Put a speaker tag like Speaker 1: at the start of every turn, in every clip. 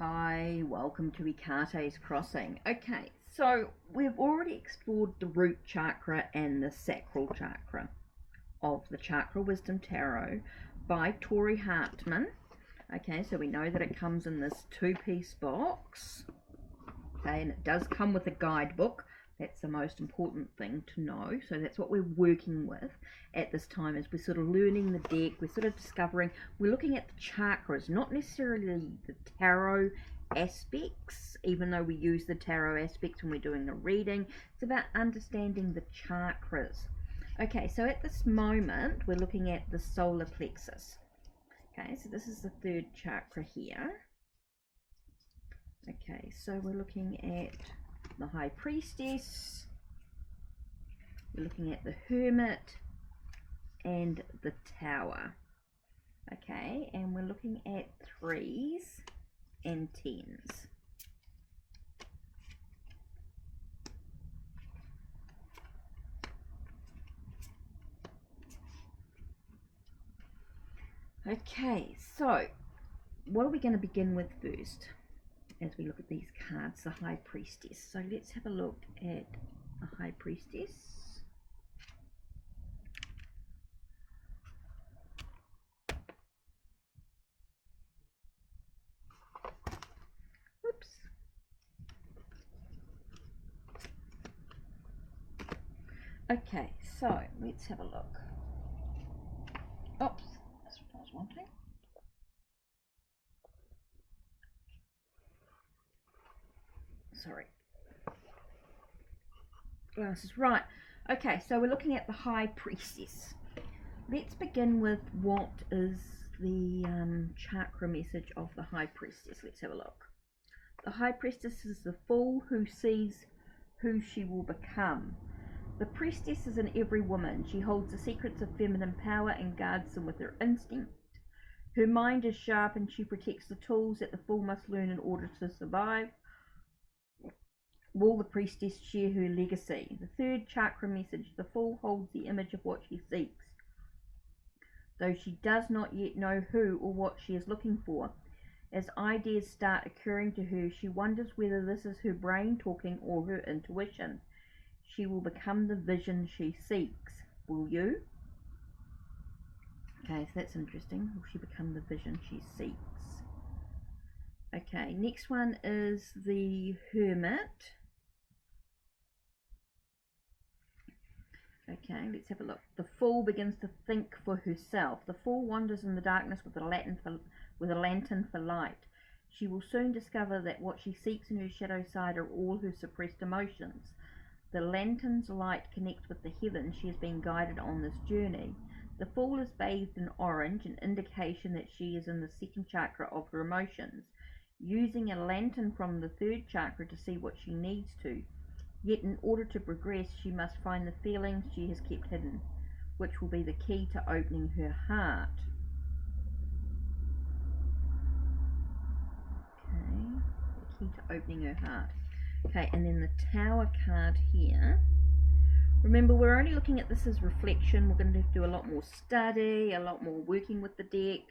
Speaker 1: Hi, welcome to HeKate's Crossing. Okay, so we've already explored the root chakra and the sacral chakra of the Chakra Wisdom Tarot by Tori Hartman. Okay, so we know that it comes in this two-piece box. Okay, and it does come with a guidebook. That's the most important thing to know. So that's what we're working with at this time, as we're sort of learning the deck, we're sort of discovering, we're looking at the chakras, not necessarily the tarot aspects, even though we use the tarot aspects when we're doing a reading. It's about understanding the chakras. Okay, so at this moment, we're looking at the solar plexus. Okay, so this is the third chakra here. Okay, so we're looking at the High Priestess, we're looking at the Hermit, and the Tower. Okay, and we're looking at 3s and 10s. Okay, so what are we going to begin with first as we look at these cards? The High Priestess. So let's have a look at the High Priestess. Oops. Okay, so let's have a look. Oops, that's what I was wanting. Sorry. Glasses. Right. Okay, so we're looking at the High Priestess. Let's begin with what is the chakra message of the High Priestess. Let's have a look. The High Priestess is the fool who sees who she will become. The priestess is in every woman. She holds the secrets of feminine power and guards them with her instinct. Her mind is sharp and she protects the tools that the fool must learn in order to survive. Will the priestess share her legacy? The third chakra message. The fool holds the image of what she seeks. Though she does not yet know who or what she is looking for, as ideas start occurring to her, she wonders whether this is her brain talking or her intuition. She will become the vision she seeks. Will you? Okay, so that's interesting. Will she become the vision she seeks? Okay, next one is the Hermit. Okay, let's have a look. The fool begins to think for herself. The fool wanders in the darkness with a lantern for light. She will soon discover that what she seeks in her shadow side are all her suppressed emotions. The lantern's light connects with the heavens. She has been guided on this journey. The fool is bathed in orange, an indication that she is in the second chakra of her emotions, using a lantern from the third chakra to see what she needs to. Yet in order to progress, she must find the feelings she has kept hidden, which will be the key to opening her heart. Okay, the key to opening her heart. Okay, and then the Tower card here. Remember, we're only looking at this as reflection. We're going to have to do a lot more study, a lot more working with the deck.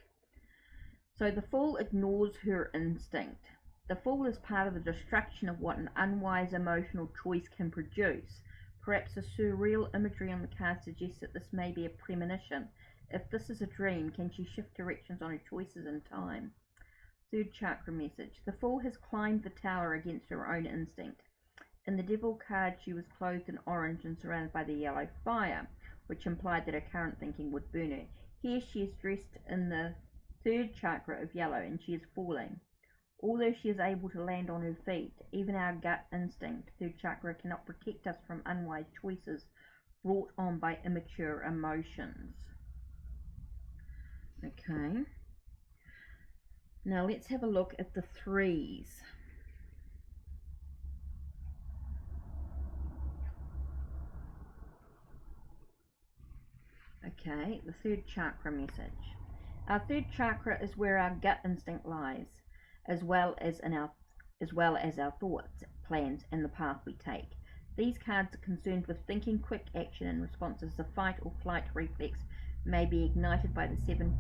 Speaker 1: So the fool ignores her instinct. The fool is part of the destruction of what an unwise emotional choice can produce. Perhaps the surreal imagery on the card suggests that this may be a premonition. If this is a dream, can she shift directions on her choices in time? Third chakra message. The fool has climbed the tower against her own instinct. In the Devil card, she was clothed in orange and surrounded by the yellow fire, which implied that her current thinking would burn her. Here she is dressed in the third chakra of yellow and she is falling. Although she is able to land on her feet, even our gut instinct, third chakra, cannot protect us from unwise choices brought on by immature emotions. Okay. Now let's have a look at the 3s. Okay, the third chakra message. Our third chakra is where our gut instinct lies, as well as our thoughts, plans, and the path we take. These cards are concerned with thinking, quick action and responses. The fight or flight reflex may be ignited by the second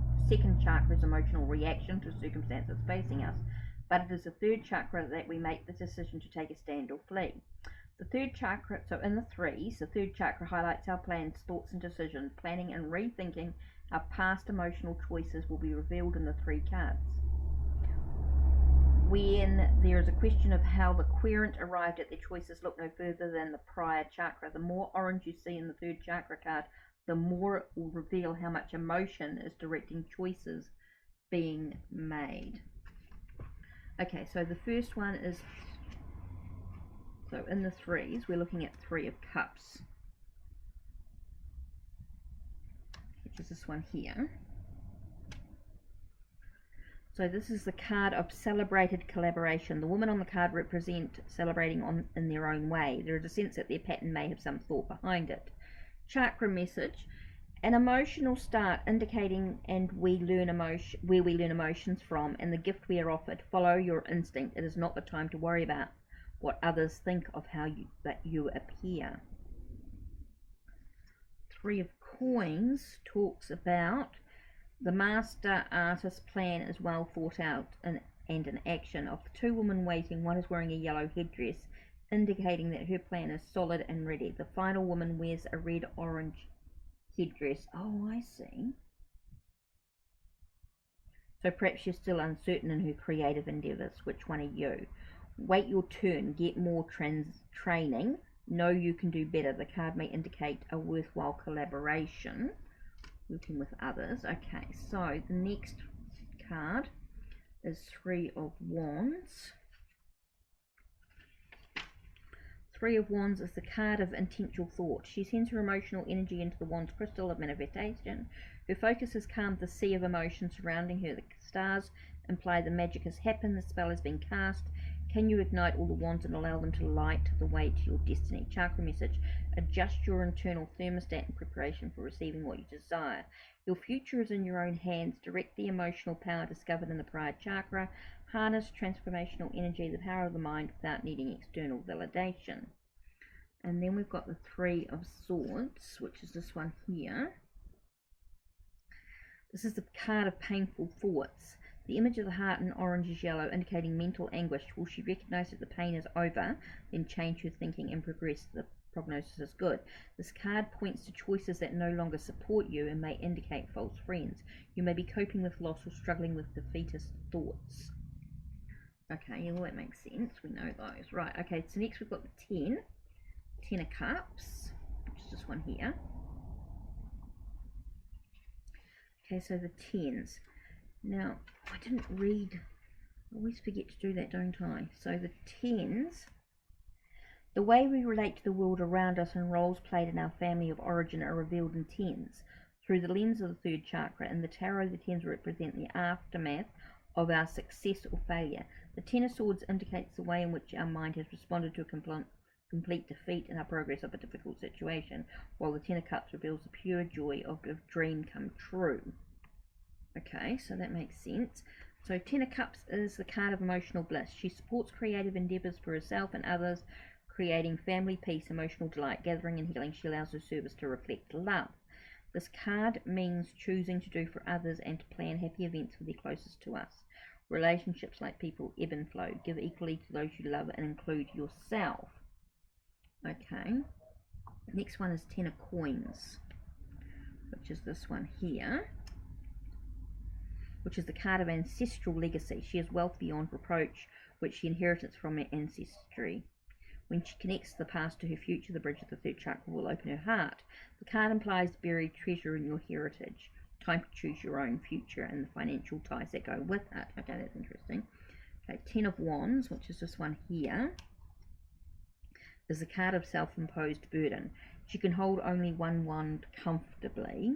Speaker 1: chakra's emotional reaction to circumstances facing us. but it is the third chakra that we make the decision to take a stand or flee. The third chakra, so in the threes, the third chakra highlights our plans, thoughts and decisions. Planning and rethinking our past emotional choices will be revealed in the 3 cards. When there is a question of how the querent arrived at their choices, look no further than the prior chakra. The more orange you see in the third chakra card, the more it will reveal how much emotion is directing choices being made. Okay, so the first one is, so in the threes, we're looking at 3 of Cups, which is this one here. So this is the card of celebrated collaboration. The women on the card represent celebrating in their own way. There is a sense that their pattern may have some thought behind it. Chakra message: an emotional start indicating and we learn emotion, where we learn emotions from, and the gift we are offered. Follow your instinct. It is not the time to worry about what others think of how you appear. 3 of Coins talks about the master artist's plan is well thought out and in action. Of the 2 women waiting, one is wearing a yellow headdress, indicating that her plan is solid and ready. The final woman wears a red-orange headdress. Oh, I see. So perhaps you're still uncertain in her creative endeavours. Which one are you? Wait your turn. Get more training. Know you can do better. The card may indicate a worthwhile collaboration, working with others. Okay, so the next card is 3 of Wands. 3 of Wands is the card of intentional thought. She sends her emotional energy into the Wands crystal of manifestation. Her focus has calmed the sea of emotions surrounding her. The stars imply the magic has happened, the spell has been cast. Can you ignite all the wands and allow them to light the way to your destiny? Chakra message: adjust your internal thermostat in preparation for receiving what you desire. Your future is in your own hands. Direct the emotional power discovered in the prior chakra. Harness transformational energy, the power of the mind, without needing external validation. And then we've got the 3 of Swords, which is this one here. This is the card of painful thoughts. The image of the heart in orange is yellow, indicating mental anguish. Will she recognize that the pain is over, then change her thinking and progress? The prognosis is good. This card points to choices that no longer support you and may indicate false friends. You may be coping with loss or struggling with defeatist thoughts. Okay, well, that makes sense. We know those. Right, okay, so next we've got the 10 of Cups, which is this one here. Okay, so the 10s. Now, I didn't read, I always forget to do that, don't I? So the 10s, the way we relate to the world around us and roles played in our family of origin are revealed in 10s. Through the lens of the 3rd chakra. In the tarot, the 10s represent the aftermath of our success or failure. The 10 of Swords indicates the way in which our mind has responded to a complete defeat in our progress of a difficult situation, while the 10 of Cups reveals the pure joy of a dream come true. Okay, so that makes sense. So 10 of Cups is the card of emotional bliss. She supports creative endeavours for herself and others, creating family peace, emotional delight, gathering and healing. She allows her service to reflect love. This card means choosing to do for others and to plan happy events for the closest to us. Relationships, like people, ebb and flow. Give equally to those you love and include yourself. Okay, next one is 10 of Coins, which is this one here, which is the card of ancestral legacy. She has wealth beyond reproach, which she inherits from her ancestry. When she connects the past to her future, the bridge of the 3rd chakra will open her heart. The card implies buried treasure in your heritage. Time to choose your own future and the financial ties that go with it. Okay, that's interesting. Okay, 10 of Wands, which is this one here, is the card of self-imposed burden. She can hold only one wand comfortably.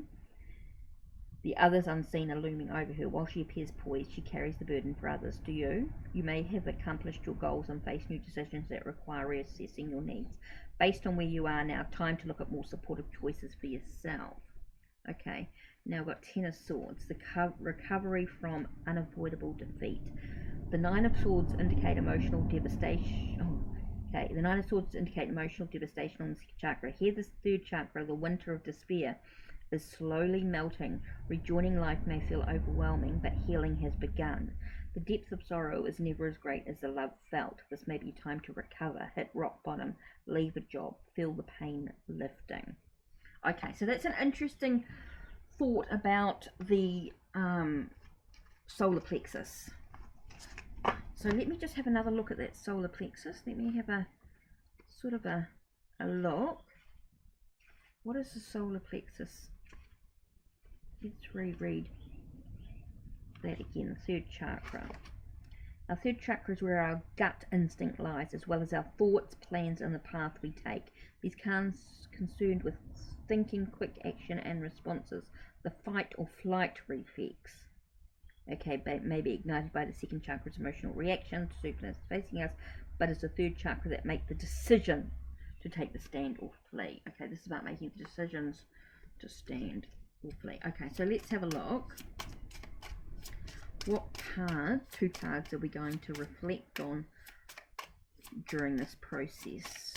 Speaker 1: The others unseen are looming over her. While she appears poised, she carries the burden for others. Do you? You may have accomplished your goals and face new decisions that require reassessing your needs. Based on where you are now, time to look at more supportive choices for yourself. Okay, now we've got 10 of Swords, the recovery from unavoidable defeat. The 9 of Swords indicate emotional devastation. Okay, the 9 of Swords indicate emotional devastation on the 2nd chakra. Here, this 3rd chakra, the winter of despair, is slowly melting. Rejoining life may feel overwhelming, but healing has begun. The depth of sorrow is never as great as the love felt. This may be time to recover, hit rock bottom, leave a job, feel the pain lifting. Okay, so that's an interesting thought about the solar plexus. So let me just have another look at that solar plexus. Let me have a sort of a look. What is the solar plexus? Let's reread that again. The third chakra. Our third chakra is where our gut instinct lies, as well as our thoughts, plans, and the path we take. These concerned with thinking, quick action, and responses. The fight or flight reflex. Okay, may be ignited by the second chakra's emotional reaction to circumstances facing us, but it's the third chakra that make the decision to take the stand or flee. Okay, this is about making the decisions to stand or flee. Okay, so let's have a look. What card, 2 cards, are we going to reflect on during this process?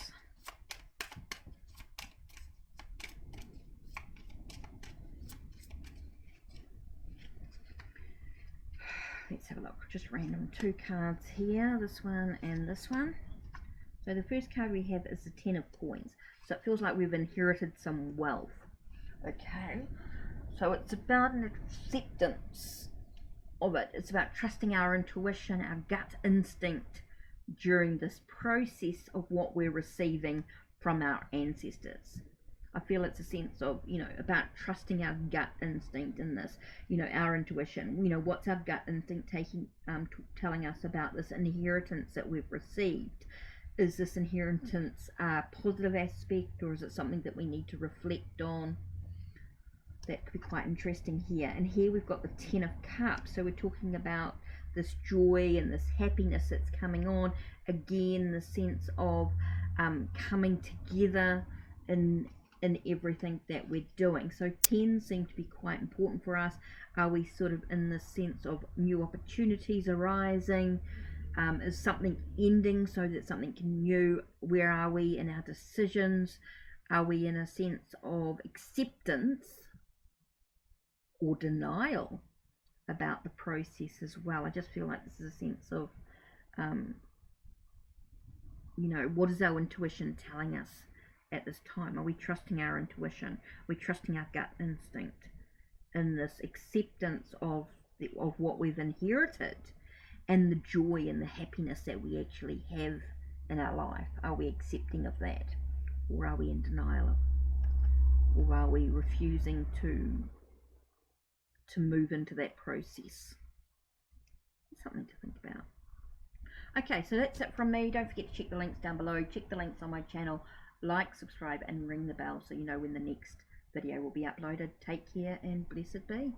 Speaker 1: Let's have a look. Just random 2 cards here, this one and this one. So the first card we have is the 10 of coins. So it feels like we've inherited some wealth. Okay, so it's about an acceptance of it. It's about trusting our intuition, our gut instinct during this process of what we're receiving from our ancestors. I feel it's a sense of, about trusting our gut instinct in this, our intuition. What's our gut instinct telling us about this inheritance that we've received? Is this inheritance a positive aspect, or is it something that we need to reflect on? That could be quite interesting here. And here we've got the 10 of cups. So we're talking about this joy and this happiness that's coming on. Again, the sense of coming together in everything that we're doing. So 10 seem to be quite important for us. Are we sort of in the sense of new opportunities arising? Is something ending so that something new? Where are we in our decisions? Are we in a sense of acceptance or denial about the process as well? I just feel like this is a sense of, what is our intuition telling us at this time? Are we trusting our intuition? Are we trusting our gut instinct in this acceptance of what we've inherited and the joy and the happiness that we actually have in our life? Are we accepting of that, or are we in denial, or are we refusing to move into that process? Something to think about. Okay, so that's it from me. Don't forget to check the links down below. Check the links on my channel. Like, subscribe, and ring the bell so you know when the next video will be uploaded. Take care and blessed be.